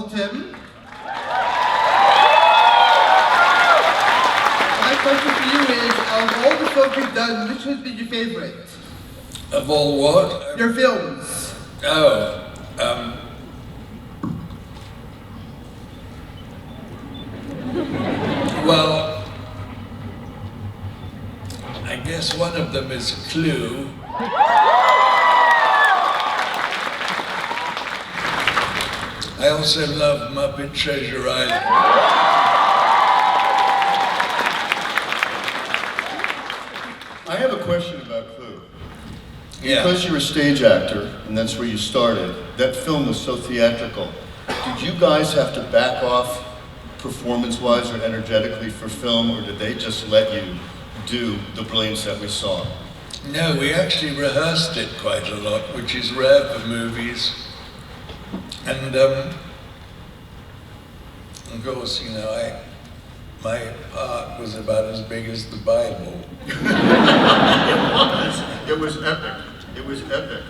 Uncle Tim. My question for you is, of all the films you've done, which has been your favorite? Of all what? Your films. Oh, well, I guess one of them is Clue. I also love Muppet Treasure Island. I have a question about Clue. Yeah. Because you're a stage actor, and that's where you started, that film was so theatrical. Did you guys have to back off performance-wise or energetically for film, or did they just let you do the brilliance that we saw? No, we actually rehearsed it quite a lot, which is rare for movies. And of course, you know, my part was about as big as the Bible. It was epic. It was epic.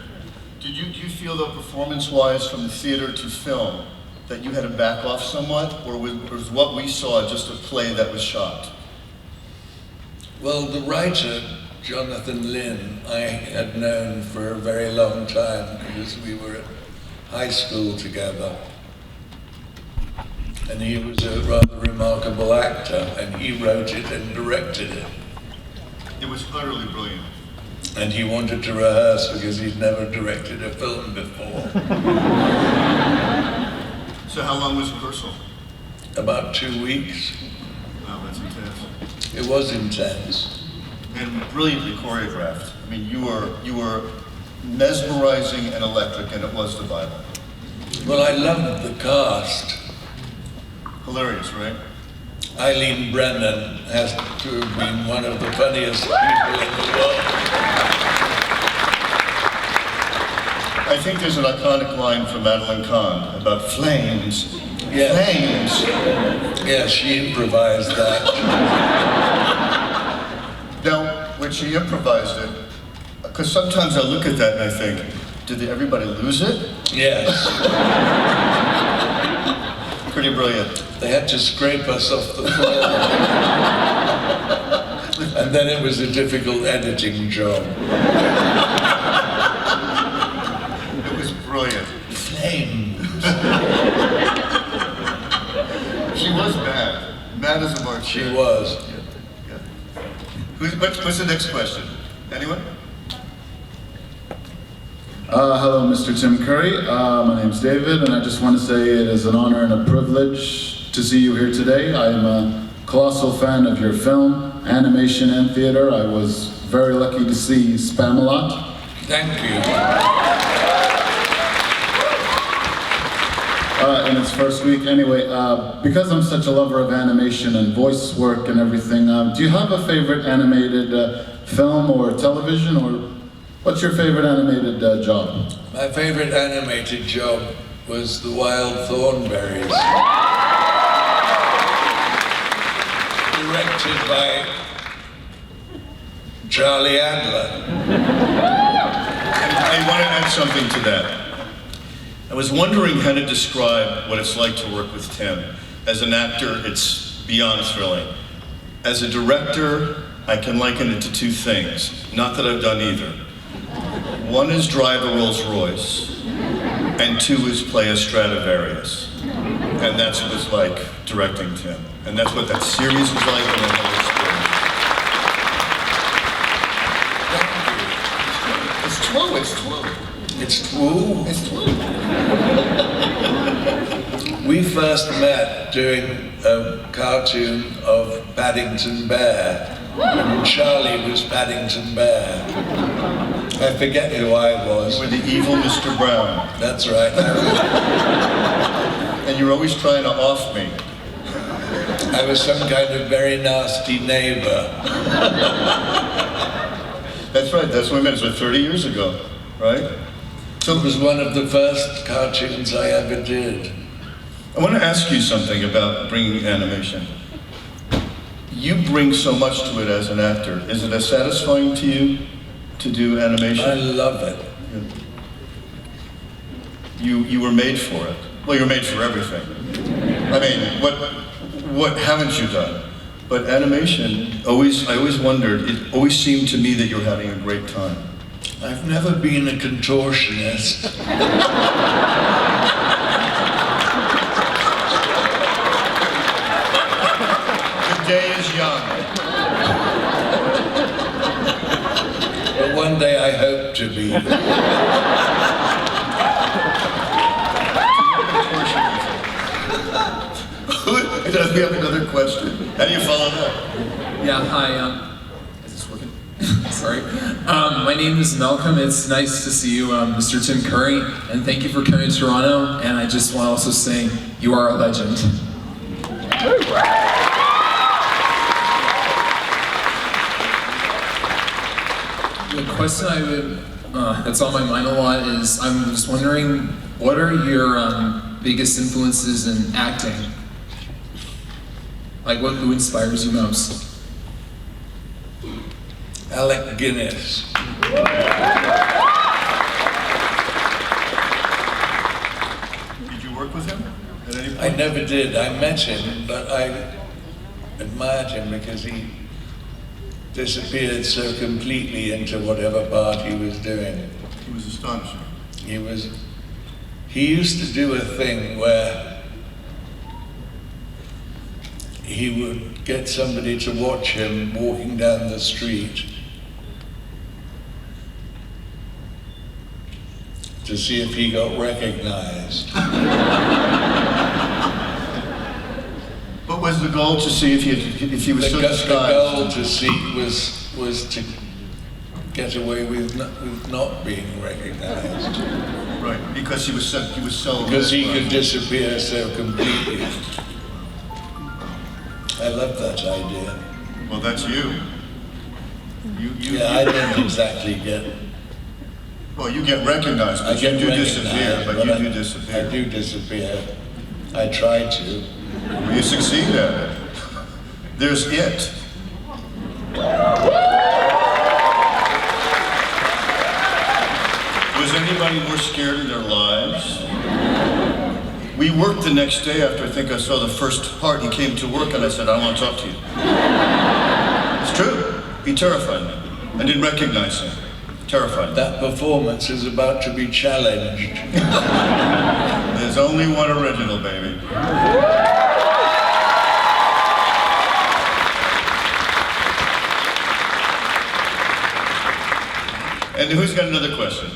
Do you feel though, performance-wise, from the theater to film, that you had to back off somewhat, or was what we saw just a play that was shot? Well, the writer, Jonathan Lynn, I had known for a very long time because we were at high school together. And he was a rather remarkable actor, and he wrote it and directed it. It was utterly brilliant. And he wanted to rehearse because he'd never directed a film before. So how long was rehearsal? About 2 weeks. Wow, that's intense. It was intense. And brilliantly choreographed. I mean, you were mesmerizing and electric, and it was the Bible. Well, I loved the cast. Hilarious, right? Eileen Brennan has to have been one of the funniest people in the world. I think there's an iconic line from Madeline Kahn about flames. Yeah. Flames! Yeah, she improvised that. Now, when she improvised it, because sometimes I look at that and I think, did everybody lose it? Yes. Pretty brilliant. They had to scrape us off the floor. And then it was a difficult editing job. It was brilliant. Flames. She was mad. Mad as a march. She was. Yeah. What's the next question? Anyone? Hello, Mr. Tim Curry. My name's David, and I just want to say it is an honor and a privilege to see you here today. I'm a colossal fan of your film, animation, and theater. I was very lucky to see Spamalot. Thank you. In its first week. Anyway, because I'm such a lover of animation and voice work and everything, do you have a favorite animated film or television, or what's your favorite animated job? My favorite animated job was The Wild Thornberrys. Directed by Charlie Adler. I want to add something to that. I was wondering how to describe what it's like to work with Tim. As an actor, it's beyond thrilling. As a director, I can liken it to two things. Not that I've done either. One is drive a Rolls Royce, and two is play a Stradivarius. And that's what it's like directing Tim. And that's what that series was like, and that whole experience. It's true. It's true. It's true. We first met doing a cartoon of Paddington Bear. And Charlie was Paddington Bear. I forget who I was. You were the evil Mr. Brown. That's right. And you were always trying to off me. I was some kind of very nasty neighbor. That's right, that's what I meant. It was like 30 years ago, right? So it was one of the first cartoons I ever did. I want to ask you something about bringing animation. You bring so much to it as an actor. Is it as satisfying to you to do animation? I love it. You were made for it. Well, you're made for everything. I mean, what haven't you done? But animation, I always wondered, it always seemed to me that you're having a great time. I've never been a contortionist. The day is young. But one day I hope to be. We have another question. How do you follow that? Yeah, hi. Is this working? Sorry. My name is Malcolm. It's nice to see you, Mr. Tim Curry, and thank you for coming to Toronto. And I just want to also say, you are a legend. The question that's on my mind a lot is, I'm just wondering, what are your biggest influences in acting? Like, who inspires you most? Alec Guinness. Did you work with him at any point? I never did. I met him, but I admired him because he disappeared so completely into whatever part he was doing. He was astonishing. He used to do a thing where he would get somebody to watch him walking down the street to see if he got recognized. But was the goal to see if he was so disguised? The goal to see was to get away with not being recognized. Right, because he was so Because he could disappear so completely. I love that idea. Well, that's you. Yeah, I don't exactly get. Well, you get recognized, but you do disappear. But you do disappear. I do disappear. I try to. Well, you succeed at it. There's it. Was anybody more scared of their lives? We worked the next day after I think I saw the first part. He came to work and I said, I want to talk to you. It's true. He terrified me. I didn't recognize him. Terrified me. That performance is about to be challenged. There's only one original, baby. And who's got another question?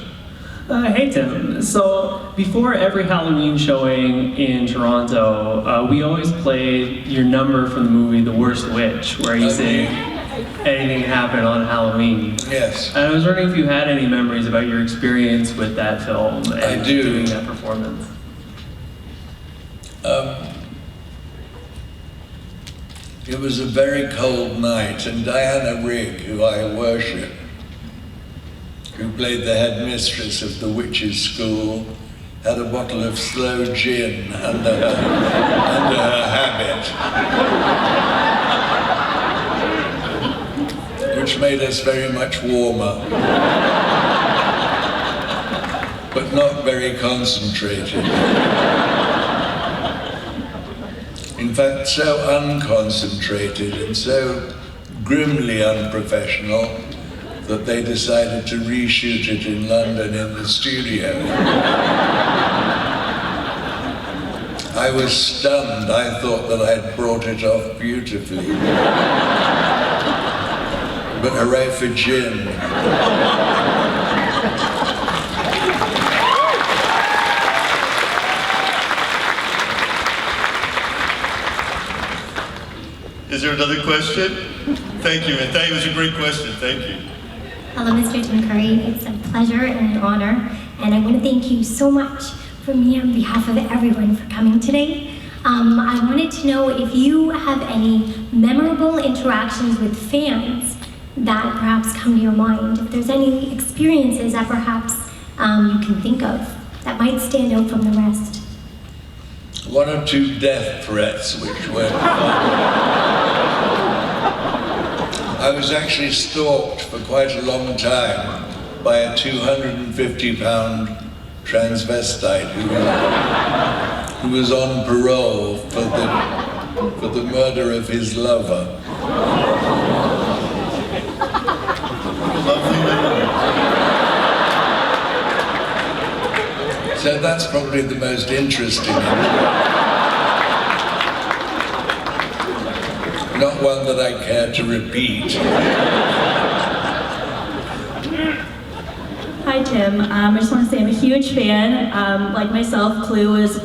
Hey Tim, so before every Halloween showing in Toronto, we always play your number from the movie The Worst Witch, where you say anything can happen on Halloween. Yes. And I was wondering if you had any memories about your experience with that film and I do. doing that performance. It was a very cold night, and Diana Rigg, who I worship, who played the headmistress of the witches' school, had a bottle of slow gin under her habit, which made us very much warmer, but not very concentrated. In fact, so unconcentrated and so grimly unprofessional that they decided to reshoot it in London in the studio. I was stunned. I thought that I'd brought it off beautifully. But hooray for gin. Is there another question? Thank you, man. It was a great question. Thank you. Hello, Mr. Tim Curry. It's a pleasure and an honor, and I want to thank you so much from me on behalf of everyone for coming today. I wanted to know if you have any memorable interactions with fans that perhaps come to your mind. If there's any experiences that perhaps you can think of that might stand out from the rest. One or two death threats which were I was actually stalked for quite a long time by a 250-pound transvestite who was on parole for the murder of his lover. Lovely memory. So that's probably the most interesting. Not one that I care to repeat. Hi Tim, I just want to say I'm a huge fan. Like myself, Clue is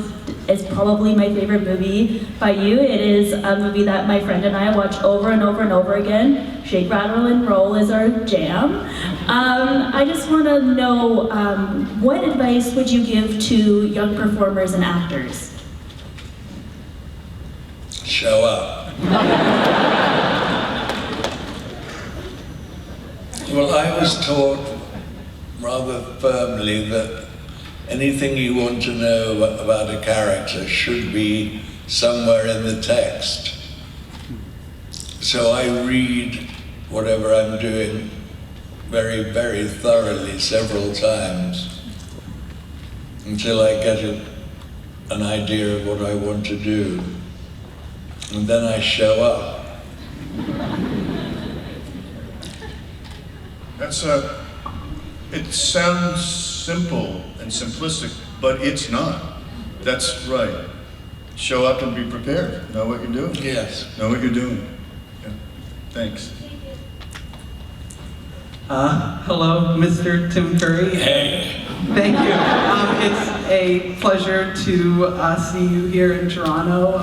probably my favorite movie by you. It is a movie that my friend and I watch over and over and over again. Shake, Rattle, and Roll is our jam. I just want to know, what advice would you give to young performers and actors? Show up. Well, I was taught rather firmly that anything you want to know about a character should be somewhere in the text. So I read whatever I'm doing very, very thoroughly several times until I get an idea of what I want to do. And then I show up. It sounds simple and simplistic, but it's not. That's right. Show up and be prepared. Know what you're doing. Yes. Know what you're doing. Yeah. Thanks. Hello, Mr. Tim Curry. Hey. Thank you. It's a pleasure to see you here in Toronto.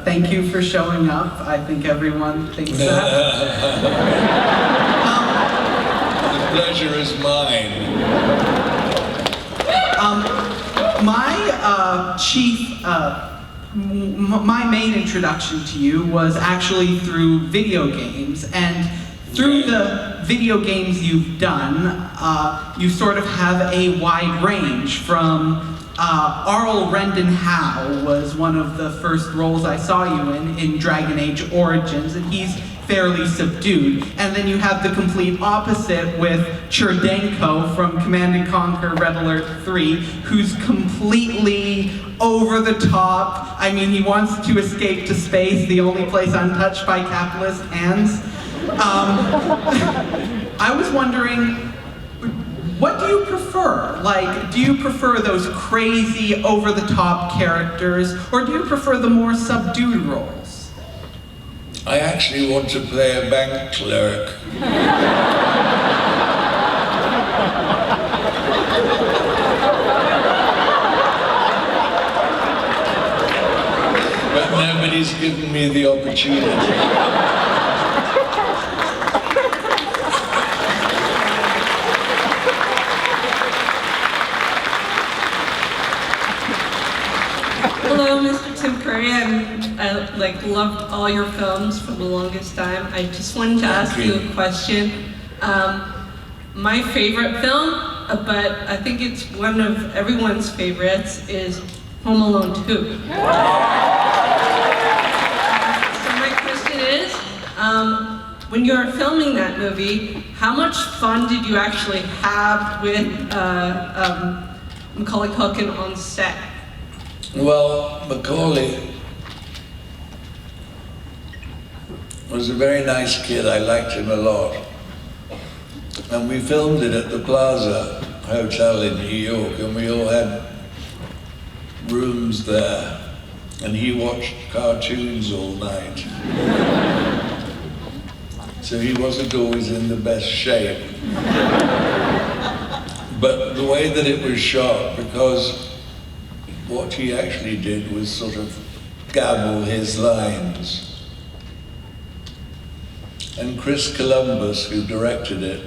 Thank you for showing up. I think everyone thinks that. The pleasure is mine. My main introduction to you was actually through video games, and through the video games you've done, you sort of have a wide range from Arl Rendon Howe was one of the first roles I saw you in Dragon Age Origins, and he's fairly subdued. And then you have the complete opposite with Cherdenko from Command & Conquer Red Alert 3, who's completely over the top. I mean, he wants to escape to space, the only place untouched by capitalist hands. I was wondering, what do you prefer? Like, do you prefer those crazy, over-the-top characters, or do you prefer the more subdued roles? I actually want to play a bank clerk. But nobody's given me the opportunity. Hello, Mr. Tim Curry. I loved all your films for the longest time. I just wanted to ask you a question. My favorite film, but I think it's one of everyone's favorites, is Home Alone 2. So my question is, when you were filming that movie, how much fun did you actually have with Macaulay Culkin on set? Well, Macaulay was a very nice kid. I liked him a lot. And we filmed it at the Plaza Hotel in New York, and we all had rooms there. And he watched cartoons all night. So he wasn't always in the best shape. But the way that it was shot, because what he actually did was sort of gabble his lines. And Chris Columbus, who directed it,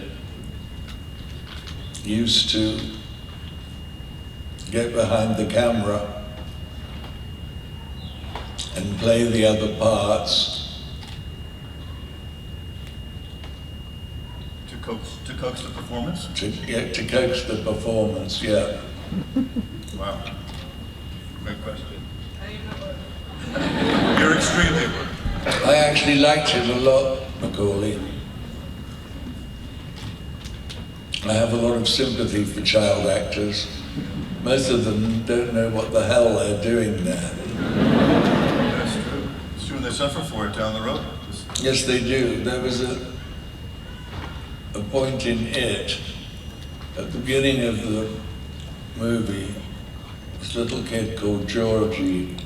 used to get behind the camera and play the other parts. To coax the performance? To coax the performance, yeah. Wow. Great question. You're extremely good. I actually liked him a lot, Macaulay. I have a lot of sympathy for child actors. most of them don't know what the hell they're doing there. That's true. It's true, and they suffer for it down the road. Yes, they do. There was a point in it, at the beginning of the movie, this little kid called Georgie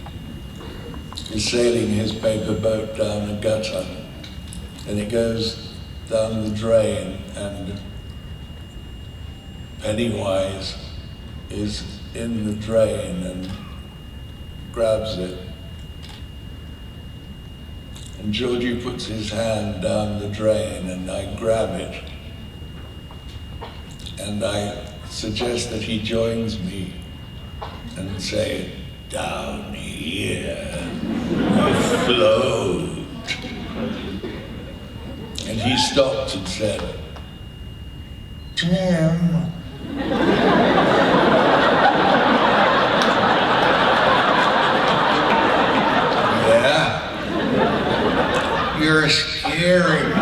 is sailing his paper boat down a gutter, and it goes down the drain, and Pennywise is in the drain and grabs it. And Georgie puts his hand down the drain, and I grab it. And I suggest that he joins me and say, down here, afloat. And he stopped and said, Tim. Yeah? You're scary.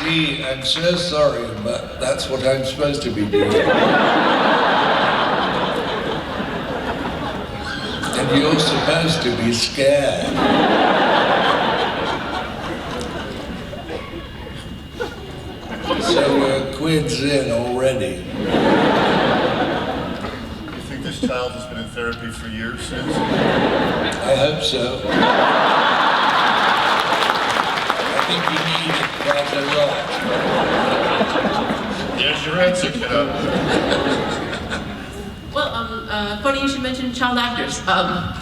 Gee, I'm so sorry, but that's what I'm supposed to be doing. And you're supposed to be scared. So we're quids in already. You think this child has been in therapy for years since? I hope so. I think you need it quite a lot. Here's your answer, kiddo. Well, funny you should mention child actors. I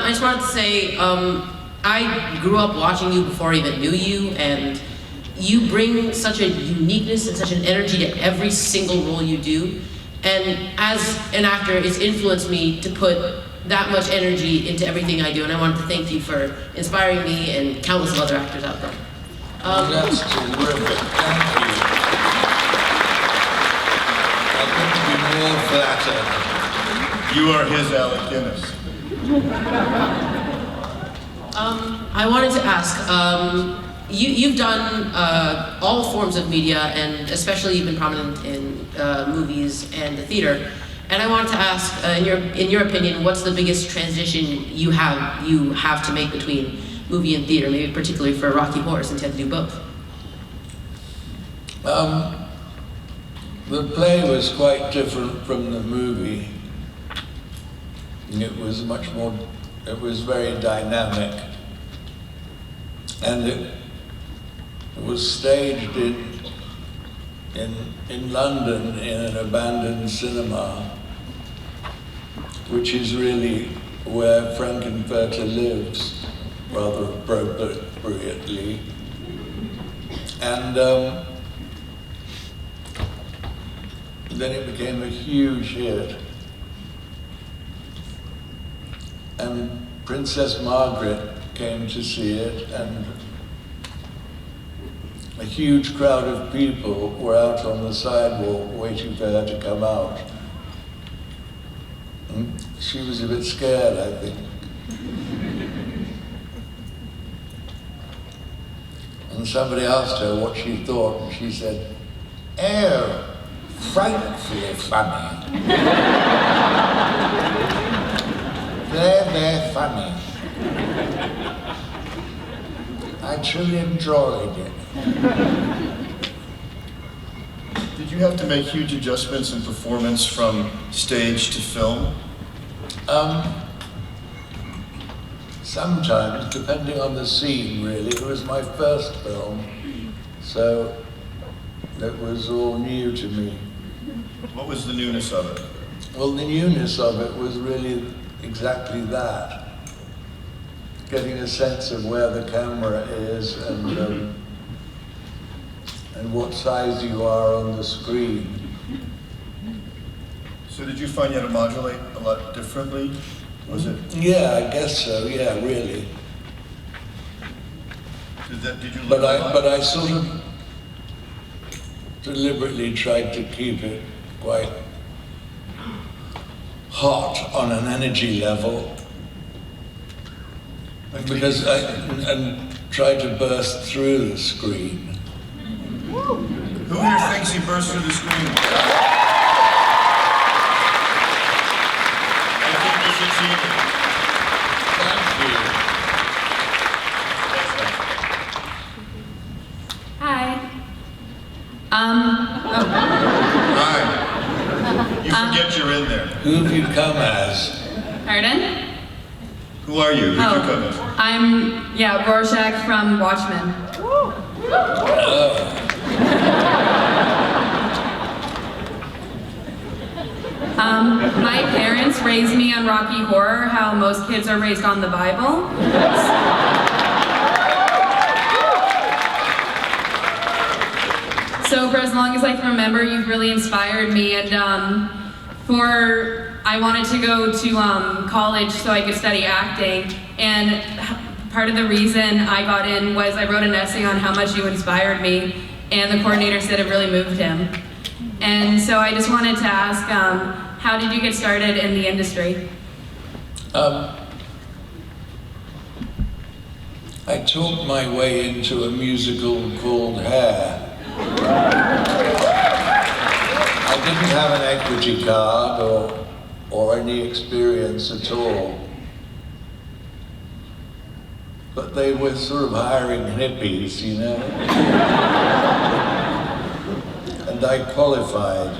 just wanted to say, I grew up watching you before I even knew you, and you bring such a uniqueness and such an energy to every single role you do. And as an actor, it's influenced me to put that much energy into everything I do, and I wanted to thank you for inspiring me and countless of other actors out there. That's terrific, thank you. I couldn't be more flattered. You are his Alec Guinness. I wanted to ask, you've done all forms of media, and especially you've been prominent in movies and the theater. And I wanted to ask, in your opinion, what's the biggest transition you have to make between movie and theater, maybe particularly for Rocky Horror, since you had to do both? The play was quite different from the movie. It was it was very dynamic. And it was staged in London in an abandoned cinema, which is really where Frankenfurter lives, rather appropriately. And then it became a huge hit. And Princess Margaret came to see it, and a huge crowd of people were out on the sidewalk waiting for her to come out. And she was a bit scared, I think. And somebody asked her what she thought, and she said, "Oh, frightfully funny. Very, very funny. I truly enjoyed it." Did you have to make huge adjustments in performance from stage to film? Sometimes, depending on the scene, really. It was my first film, so it was all new to me. What was the newness of it? Well, the newness of it was really exactly that. Getting a sense of where the camera is and what size you are on the screen. So did you find you had to modulate a lot differently? Was it? Yeah, I guess so. Yeah, really. Did you? But I sort of deliberately tried to keep it quite hot on an energy level. Because and try to burst through the screen. Who here thinks he burst through the screen? I think he succeeded. Thank you. Hi. Hi. You forget you're in there. Who have you come as? Pardon? Who are you? Who'd you come as? I'm, Rorschach from Watchmen. My parents raised me on Rocky Horror, how most kids are raised on the Bible. So for as long as I can remember, you've really inspired me, and I wanted to go to college so I could study acting, and part of the reason I got in was I wrote an essay on how much you inspired me, and the coordinator said it really moved him. And so I just wanted to ask, how did you get started in the industry? I talked my way into a musical called Hair. I didn't have an equity card or any experience at all. But they were sort of hiring hippies, you know? And I qualified.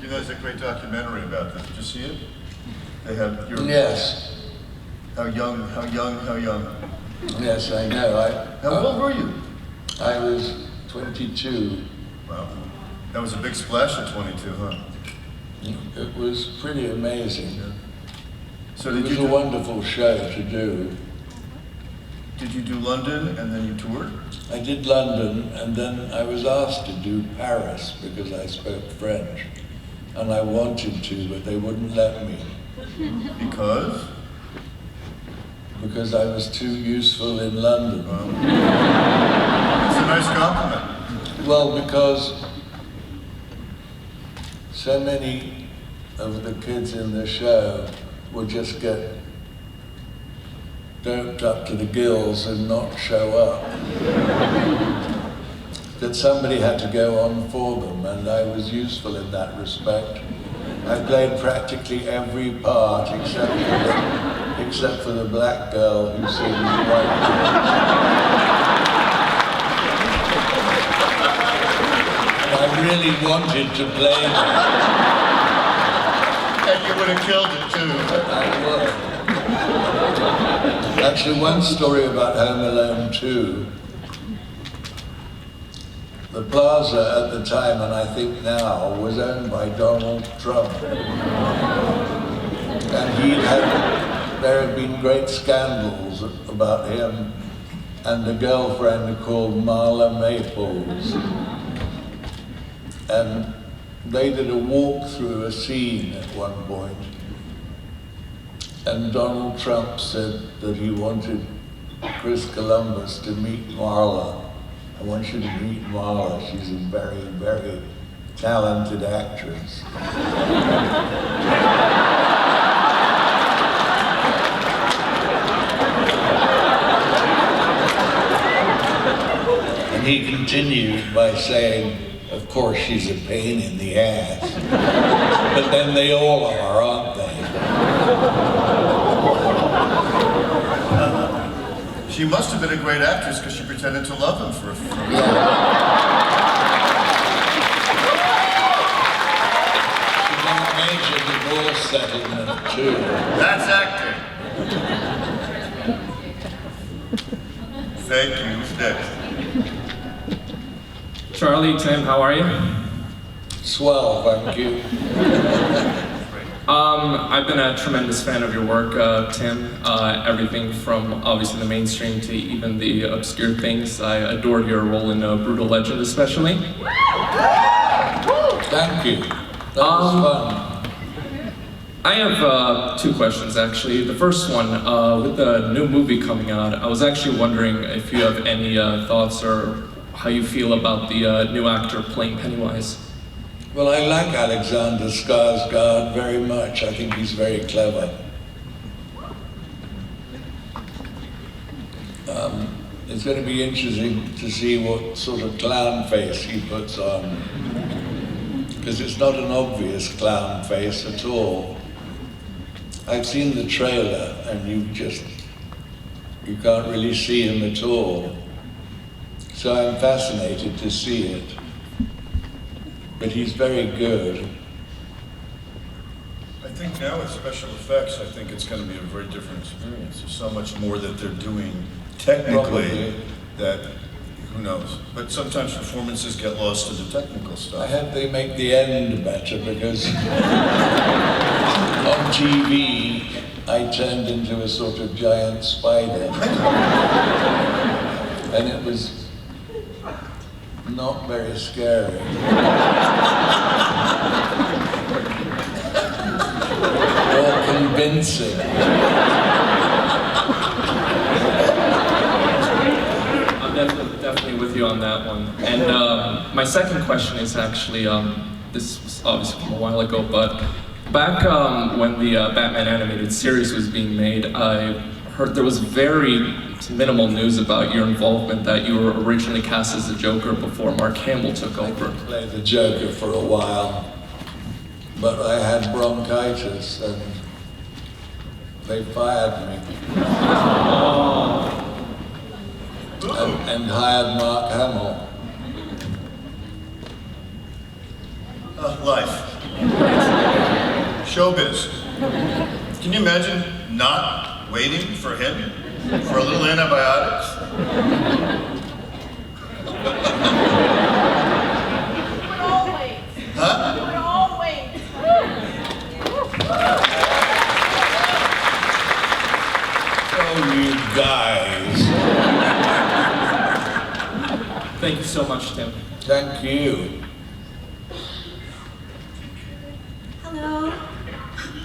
You know, there's a great documentary about this. Did you see it? They have your... Yes. How young. Yes, I know. How old were you? I was 22. Wow. That was a big splash at 22, huh? It was pretty amazing. Yeah. So it was a wonderful show to do. Did you do London and then you toured? I did London, and then I was asked to do Paris because I spoke French. And I wanted to, but they wouldn't let me. Because? Because I was too useful in London. Well, it's a nice compliment. Well, because so many of the kids in the show would just get doped up to the gills and not show up. That somebody had to go on for them, and I was useful in that respect. I played practically every part except for the black girl who sings white and I really wanted to play that. And you would have killed it too. I would. Actually, one story about Home Alone 2. The plaza at the time, and I think now, was owned by Donald Trump. And there had been great scandals about him and a girlfriend called Marla Maples. And they did a walk through a scene at one point. And Donald Trump said that he wanted Chris Columbus to meet Marla. I want you to meet Marla. She's a very, very talented actress. And he continued by saying, of course she's a pain in the ass. But then they all are, aren't they? She must have been a great actress because she pretended to love him for a few years. She got a major divorce settlement too. That's acting. Thank you. Who's next? Charlie, Tim, how are you? Swell, thank you. I've been a tremendous fan of your work, Tim. Everything from obviously the mainstream to even the obscure things. I adored your role in Brutal Legend, especially. Thank you. That was fun. I have two questions, actually. The first one, with the new movie coming out, I was actually wondering if you have any thoughts or how you feel about the new actor playing Pennywise. Well, I like Alexander Skarsgård very much. I think he's very clever. It's going to be interesting to see what sort of clown face he puts on, because it's not an obvious clown face at all. I've seen the trailer and you can't really see him at all. So I'm fascinated to see it. But he's very good. I think now with special effects, I think it's going to be a very different experience. There's so much more that they're doing technically that, who knows. But sometimes performances get lost in the technical stuff. I hope they make the end better, because on TV, I turned into a sort of giant spider. And it was not very scary. Or convincing. I'm definitely with you on that one. And my second question is actually, this was obviously from a while ago, but back when the Batman animated series was being made, I heard there was very minimal news about your involvement, that you were originally cast as the Joker before Mark Hamill took over. I played the Joker for a while, but I had bronchitis and they fired me. And hired Mark Hamill. Life. Showbiz. Can you imagine not waiting for him for a little antibiotics? Huh? Oh, you guys. Thank you so much, Tim. Thank you. Hello,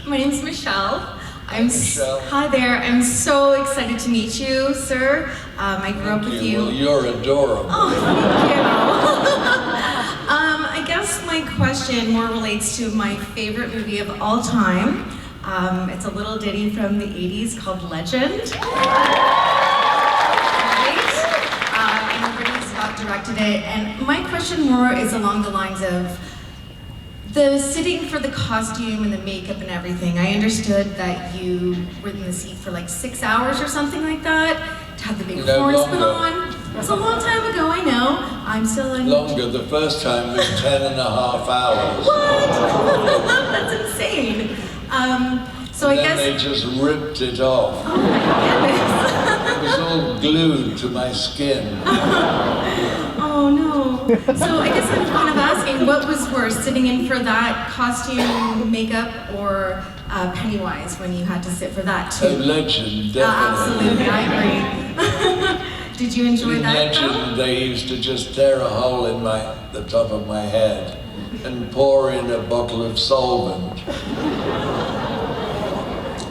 my name's Michelle. Michelle. Hi there. I'm so excited to meet you, sir. I grew up with you. Well, you're adorable. Oh, thank you. I guess my question more relates to my favorite movie of all time. It's a little ditty from the 80s called Legend. Directed it, and my question more is along the lines of the sitting for the costume and the makeup and everything. I understood that you were in the seat for like 6 hours or something like that, to have the big horns put on. It's a long time ago, I know. I'm still in... Longer. The first time was 10.5 hours. What? That's insane. So and I then guess... they just ripped it off. Oh my goodness. It was all glued to my skin. Oh no. So I guess I'm kind of asking, what was worse, sitting in for that costume, makeup, or Pennywise when you had to sit for that too? Legend, definitely. Absolutely, I agree. Did you enjoy that? Legend, they used to just tear a hole in the top of my head and pour in a bottle of solvent.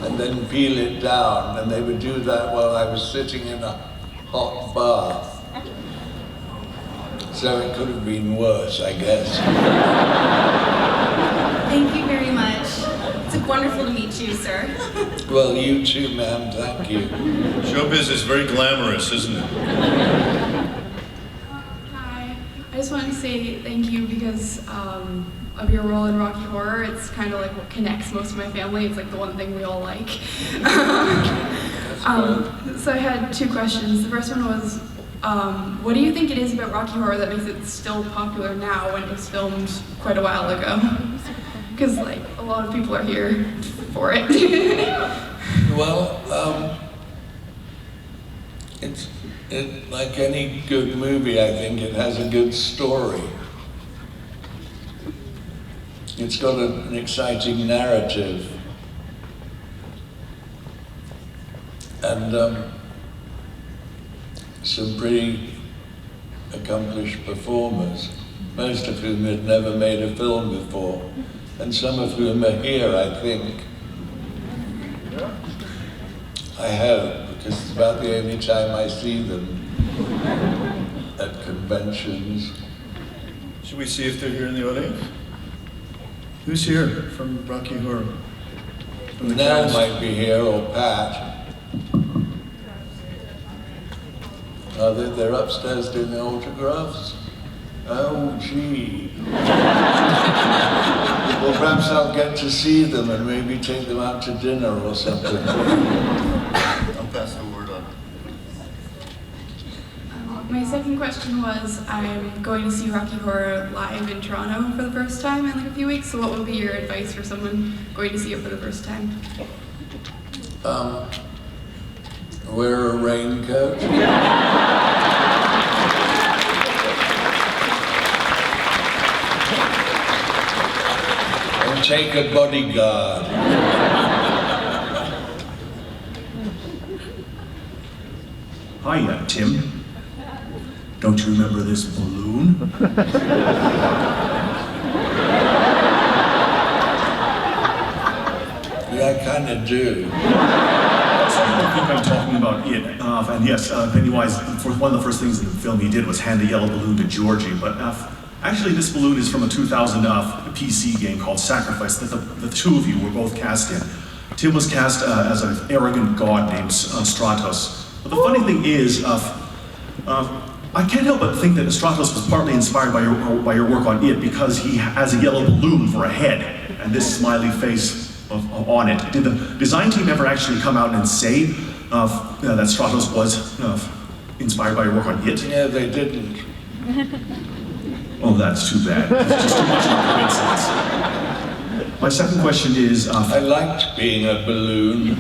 And then peel it down, and they would do that while I was sitting in a hot bath. So it could have been worse, I guess. Thank you very much. It's wonderful to meet you, sir. Well, you too, ma'am, thank you. Showbiz is very glamorous, isn't it? Hi. I just wanted to say thank you because of your role in Rocky Horror. It's kind of like what connects most of my family. It's like the one thing we all like. So I had two questions. The first one was, what do you think it is about Rocky Horror that makes it still popular now when it was filmed quite a while ago? Because like a lot of people are here for it. Well, like any good movie, I think it has a good story. It's got an exciting narrative. And some pretty accomplished performers, most of whom had never made a film before, and some of whom are here, I think. I hope, because it's about the only time I see them at conventions. Should we see if they're here in the audience? Who's here from Rocky Horror? From the Nell cast? might be here, or Pat. Oh, they're upstairs doing the autographs? Oh, gee. Well, perhaps I'll get to see them and maybe take them out to dinner or something. I'll pass the word on. My second question was, I'm going to see Rocky Horror live in Toronto for the first time in like a few weeks, so what would be your advice for someone going to see it for the first time? Wear a raincoat. And take a bodyguard. Hiya, Tim. Don't you remember this balloon? Yeah, I kind of do. Some people think I'm talking about it. And yes, Pennywise, one of the first things in the film he did was hand a yellow balloon to Georgie. But actually, this balloon is from a 2000 PC game called Sacrifice that the two of you were both cast in. Tim was cast as an arrogant god named Stratos. But the funny thing is, I can't help but think that Stratos was partly inspired by your work on it because he has a yellow balloon for a head and this smiley face on it. Did the design team ever actually come out and say that Stratos was inspired by your work on it? Yeah, they didn't. Oh, that's too bad. It's just too much of a coincidence. My second question is... I liked being a balloon.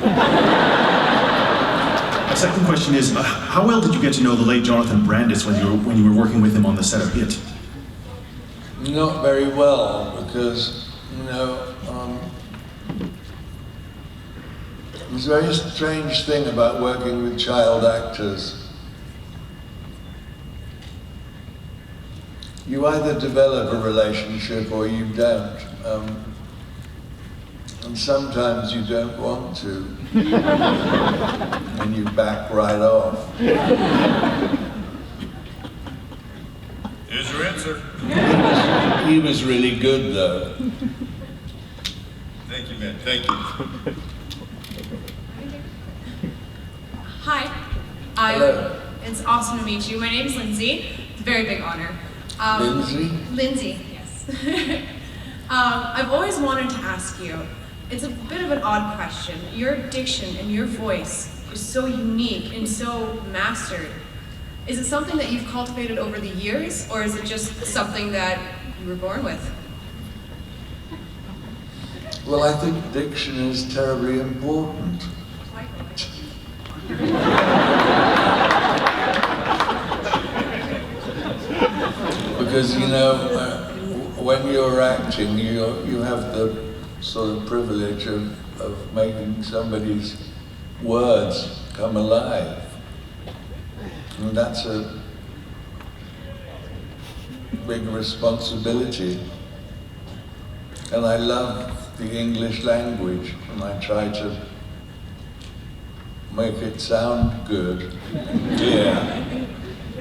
My second question is, how well did you get to know the late Jonathan Brandis when you were working with him on the set of It? Not very well, because, there's a very strange thing about working with child actors. You either develop a relationship or you don't. And sometimes you don't want to. And you back right off. Here's your answer. He was really good, though. Thank you, man. Thank you. Hi. Hello. It's awesome to meet you. My name's Lindsay. It's a very big honor. Lindsay? Lindsay, yes. I've always wanted to ask you, it's a bit of an odd question. Your diction and your voice is so unique and so mastered. Is it something that you've cultivated over the years, or is it just something that you were born with? Well, I think diction is terribly important. Because, when you're acting, you have the sort of privilege of making somebody's words come alive. And that's a big responsibility. And I love the English language, and I try to make it sound good. Yeah.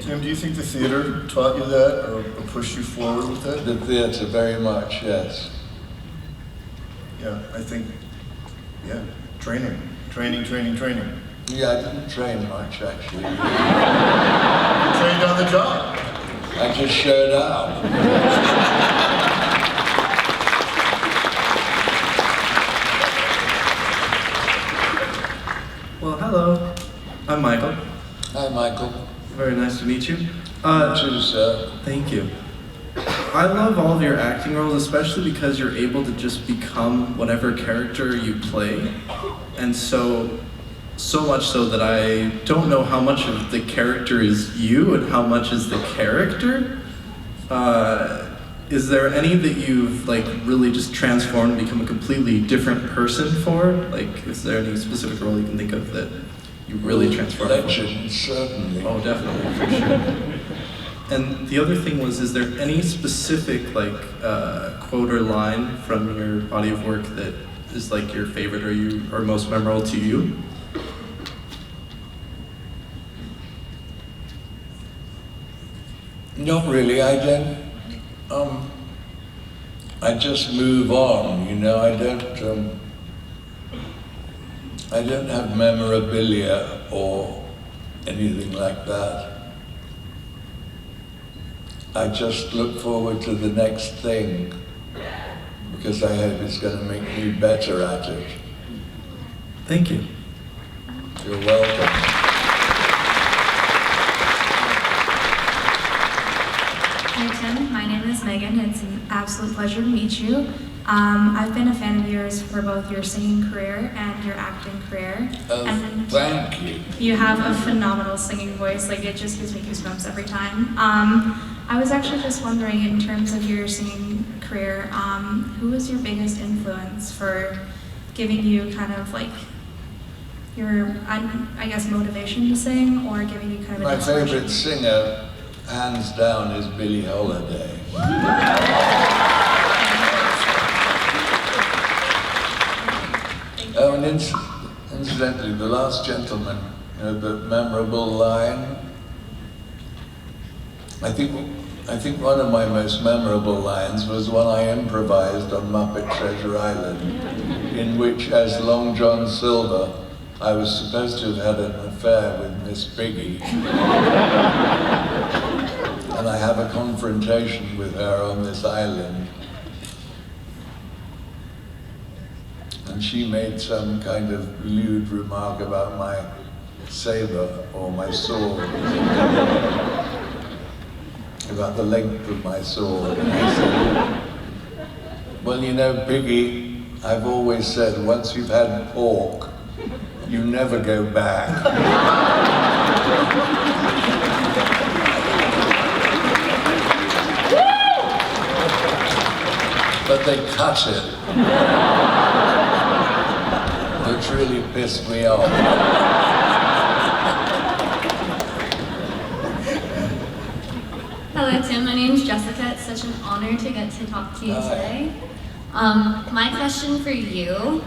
Tim, do you think the theater taught you that or pushed you forward with that? The theater, very much, yes. Yeah, I think, training. Yeah, I didn't train much, actually. You trained on the job. I just showed up. Well, hello. I'm Michael. Hi, Michael. Very nice to meet you. You too, sir. Thank you. I love all of your acting roles, especially because you're able to just become whatever character you play. And so much so that I don't know how much of the character is you and how much is the character. Is there any that you've really just transformed and become a completely different person for? Is there any specific role you can think of that you really transformed? Legend, certainly. Oh, definitely, for sure. And the other thing was, is there any specific quote or line from your body of work that is your favorite or most memorable to you? Not really. I don't. I just move on, you know. I don't have memorabilia or anything like that. I just look forward to the next thing because I hope it's going to make me better at it. Thank you. You're welcome. Hi Tim, my name is Megan. It's an absolute pleasure to meet you. I've been a fan of yours for both your singing career and your acting career. And thank you. you have a phenomenal singing voice, like it just gives me goosebumps every time. I was actually just wondering, in terms of your singing career, who was your biggest influence for giving you kind of like your, I guess, motivation to sing, or giving you kind of My favorite singer, hands down, is Billie Holiday. Oh, and incidentally, The Last Gentleman, you know, the memorable line. I think one of my most memorable lines was one I improvised on Muppet Treasure Island, in which, as Long John Silver, I was supposed to have had an affair with Miss Piggy. And I have a confrontation with her on this island. And she made some kind of lewd remark about my saber or my sword. About the length of my sword. And I said, well, you know, Piggy, I've always said, once you've had pork, you never go back. But they cut it, which really pissed me off. Hello Tim, my name is Jessica. It's such an honor to get to talk to you today. My question for you,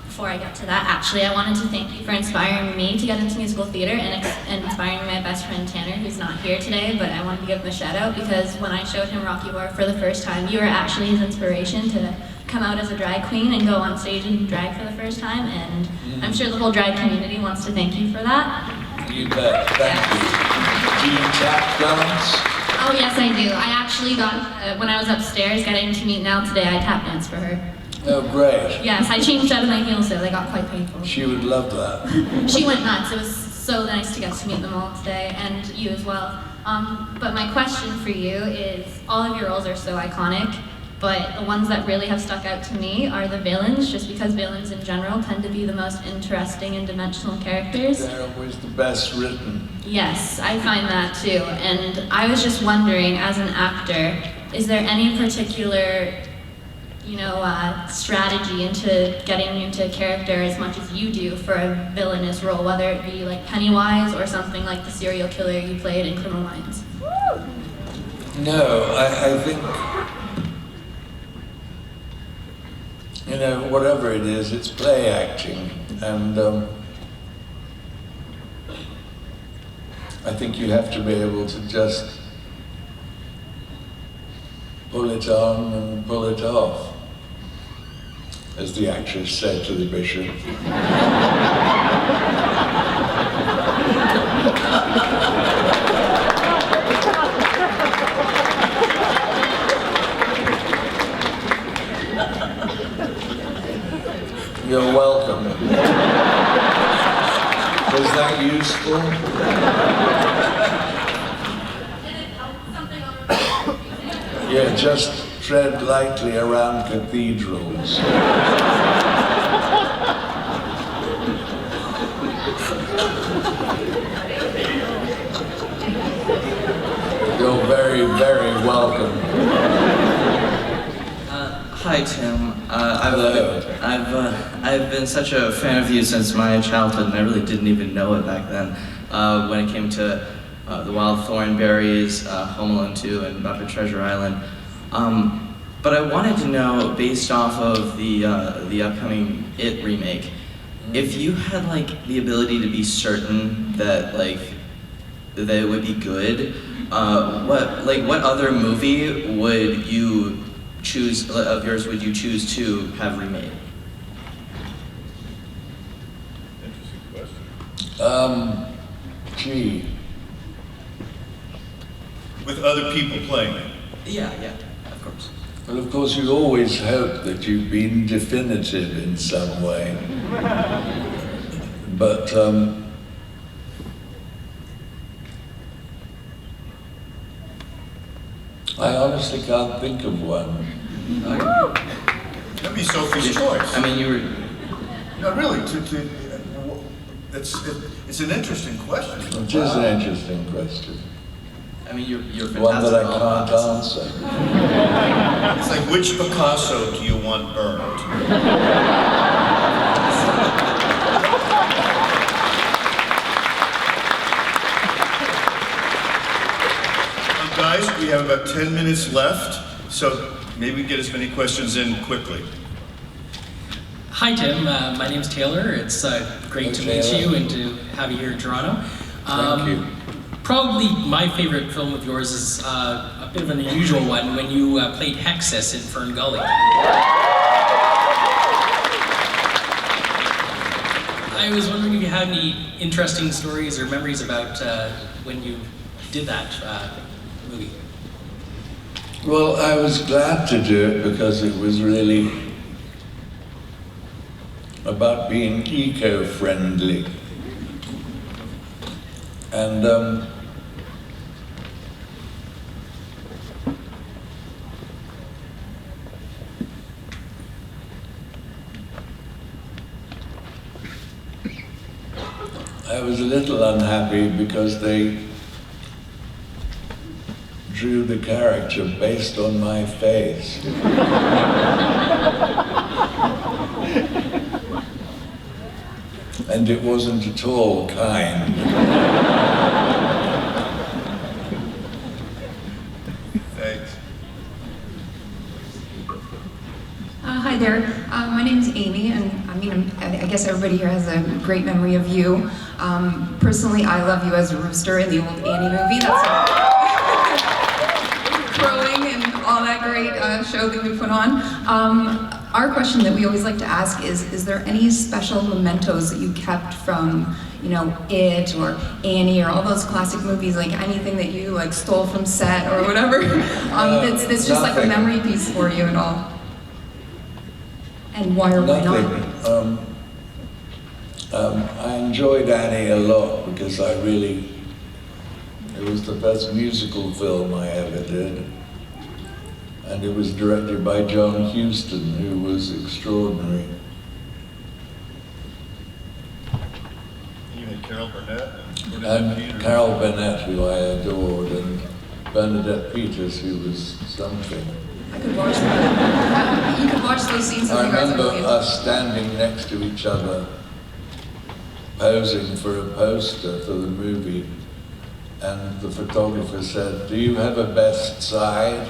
before I get to that, actually, I wanted to thank you for inspiring me to get into musical theater and inspiring my best friend Tanner, who's not here today, but I wanted to give him a shout out because when I showed him Rocky Horror for the first time, you were actually his inspiration to come out as a drag queen and go on stage and drag for the first time, and I'm sure the whole drag community wants to thank you for that. You bet, thank you. Do you tap dance? Oh yes, I do. I actually got, when I was upstairs getting to meet Nell today, I tap danced for her. Oh, great. Yes, I changed out of my heels, so they got quite painful. She would love that. She went nuts. It was so nice to get to meet them all today, and you as well. But my question for you is, all of your roles are so iconic, but the ones that really have stuck out to me are the villains, just because villains in general tend to be the most interesting and dimensional characters. They're always the best written. Yes, I find that too. And I was just wondering, as an actor, is there any particular strategy into getting into a character as much as you do for a villainous role, whether it be like Pennywise or something like the serial killer you played in Criminal Minds? No, I think, whatever it is, it's play acting, and I think you have to be able to just pull it on and pull it off, as the actress said to the bishop. You're welcome. Was that useful? Yeah, just tread lightly around cathedrals. You're very, very welcome. Hi Tim. I've been such a fan of you since my childhood, and I really didn't even know it back then. When it came to The Wild Thornberrys, Home Alone 2, and Muppet Treasure Island. But I wanted to know, based off of the upcoming It remake, if you had like the ability to be certain that that it would be good, what other movie would you yours would you choose to have remade? Gee. With other people playing it? Yeah, of course. Well, of course, you always hope that you've been definitive in some way. But, I honestly can't think of one. That'd be Sophie's choice. I mean, you were... No, really, it's an interesting question. It is an interesting question. I mean, you're fantastic. One that I can't answer. It's like, which Picasso do you want burned? Guys, we have about 10 minutes left, so maybe we get as many questions in quickly. Hi Tim, my name's Taylor. It's great to meet you and to have you here in Toronto. Thank you. Probably my favorite film of yours is a bit of an unusual one, when you played Hexus in Fern Gully. I was wondering if you had any interesting stories or memories about when you did that movie. Well, I was glad to do it because it was really about being eco-friendly. And I was a little unhappy because they drew the character based on my face. And it wasn't at all kind. Thanks. Hi there. My name is Amy, and I guess everybody here has a great memory of you. Personally, I love you as a rooster in the old Annie movie. That's crowing and all that great show that we put on. Our question that we always like to ask is there any special mementos that you kept from, It or Annie or all those classic movies, like anything that you stole from set or whatever, that's just like a memory piece for you and all? And why or why not? I enjoyed Annie a lot because it was the best musical film I ever did. And it was directed by John Huston, who was extraordinary. You had Carol Burnett? And Carol Burnett, who I adored, and Bernadette Peters, who was something. I could watch that. You could watch those scenes with I you guys. remember us standing next to each other, posing for a poster for the movie, and the photographer said, "Do you have a best side?"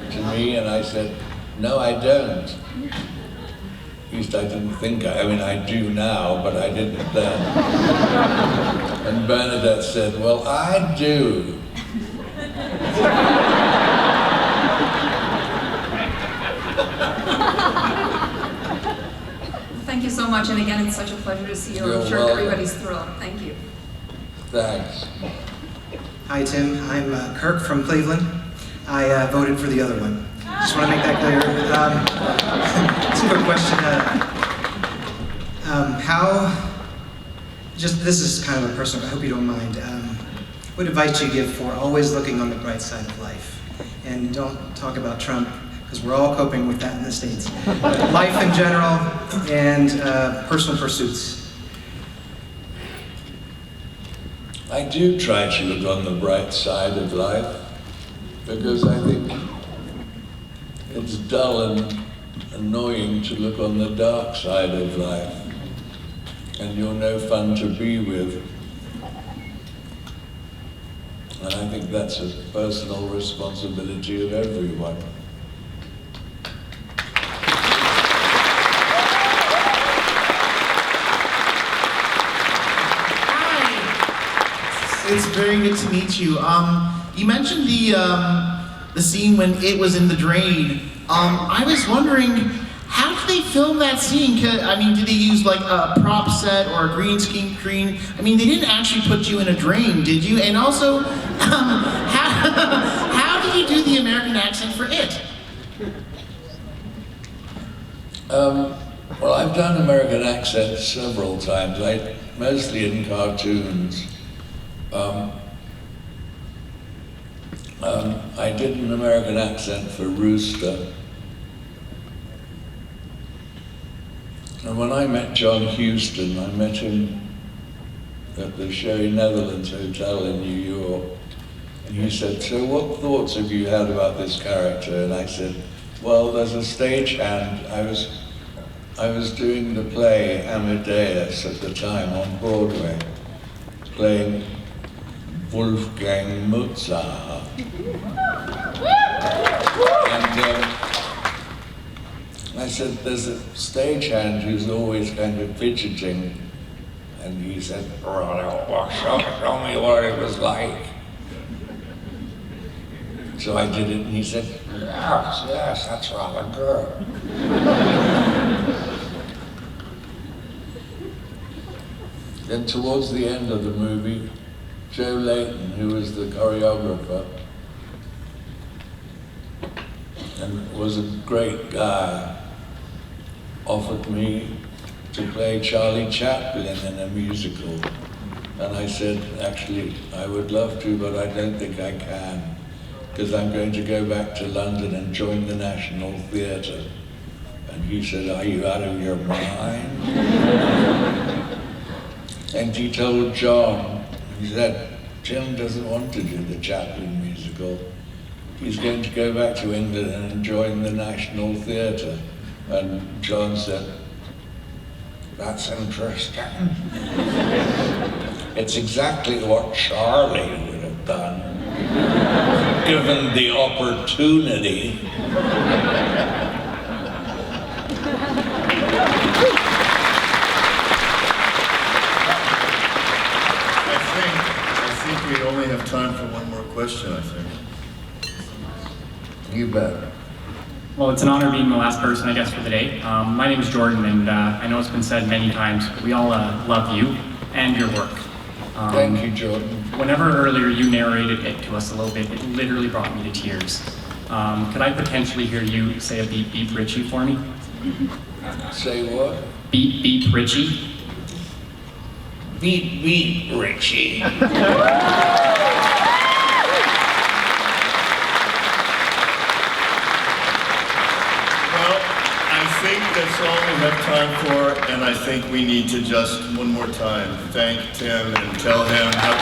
to me, and I said, "No, I don't." At least I didn't think, I do now, but I didn't then. And Bernadette said, "Well, I do." Thank you so much, and again, it's such a pleasure to see you. You're I'm sure welcome. everybody's thrilled. Thank you. Thanks. Hi Tim, I'm Kirk from Cleveland. I voted for the other one. Just want to make that clear. Super question. This is kind of a personal, I hope you don't mind. What advice do you give for always looking on the bright side of life? And don't talk about Trump, because we're all coping with that in the States. Life in general and personal pursuits. I do try to look on the bright side of life, because I think it's dull and annoying to look on the dark side of life, and you're no fun to be with. And I think that's a personal responsibility of everyone. It's very good to meet you. You mentioned the the scene when it was in the drain. I was wondering, how did they film that scene? I mean, did they use like a prop set or a green screen? I mean, they didn't actually put you in a drain, did you? And also, how did you do the American accent for it? Well, I've done American accents several times, mostly in cartoons. I did an American accent for Rooster. And when I met John Huston, I met him at the Sherry Netherlands Hotel in New York. And he said, "So what thoughts have you had about this character?" And I said, "Well, there's a stagehand. I was doing the play Amadeus at the time on Broadway, playing Wolfgang Mozart. And I said, there's a stagehand who's always kind of fidgeting." And he said, "Show me what it was like." So I did it, and he said, yes, that's rather good. Then towards the end of the movie, Joe Layton, who was the choreographer, and was a great guy, offered me to play Charlie Chaplin in a musical. And I said, actually, I would love to, but I don't think I can, because I'm going to go back to London and join the National Theatre. And he said, "Are you out of your mind?" And he told John, he said, "Jim doesn't want to do the Chaplin musical. He's going to go back to England and join the National Theatre." And John said, "That's interesting. It's exactly what Charlie would have done, given the opportunity." I think we only have time for one more question, I think. You bet. Well, it's an honor being the last person, I guess, for the day. My name is Jordan, and I know it's been said many times, but we all love you and your work. Thank you, Jordan. Whenever earlier you narrated it to us a little bit, it literally brought me to tears. Could I potentially hear you say a beep beep Richie for me? Say what? Beep beep Richie. Beep beep Richie. I think that's all we have time for, and I think we need to just one more time thank Tim and tell him how